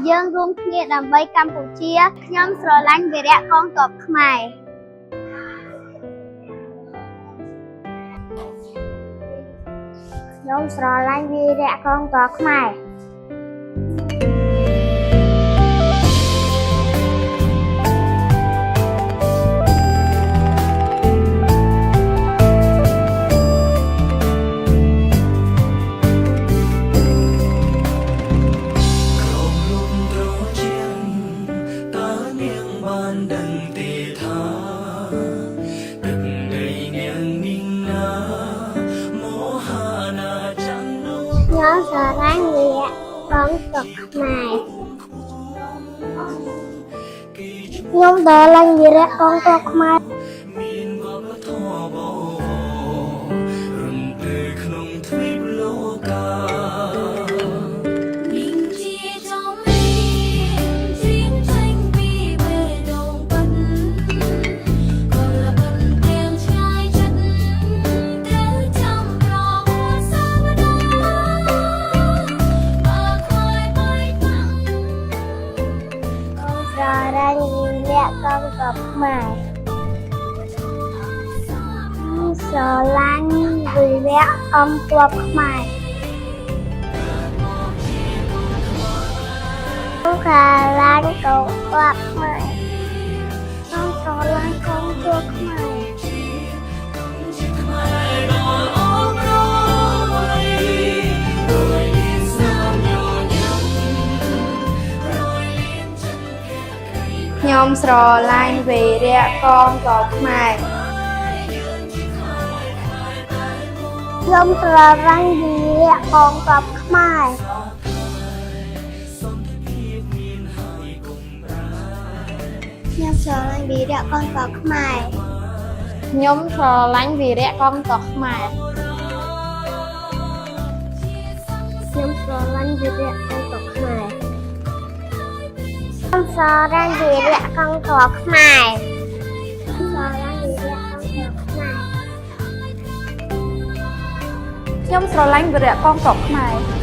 យើងរួមគ្នាដើម្បីកម្ពុជាខ្ញុំស្រឡាញ់វីរៈកងទ័ពខ្មែរខ្ញុំស្រឡាញ់វីរៈកងទ័ពខ្មែរ Nhớ sợ láng gì ạ, con tộc này. Nhóm sợ láng gì ạ, con tộc này. Con tộc mày sợ láng vì vẽ con tộc mày con khà láng con tộc mày con sợ láng con tộc mày nhómស្រឡាញ់វីរៈកងទ័ពខ្មែរខ្ញុំស្រឡាញ់វីរៈកងទ័ពខ្មែរខ្ញុំស្រឡាញ់វីរៈកងទ័ពខ្មែរខ្ញុំស្រឡាញ់វីរៈកងទ័ពខ្មែរខ្ញុំស្រឡាញ់វីរៈកងទ័ពខ្មែរខ្ញុំស្រឡាញ់វីរៈកងទ័ពខ្មែរខ្ញុំស្រឡាញ់វីរៈកងទ័ពខ្មែរ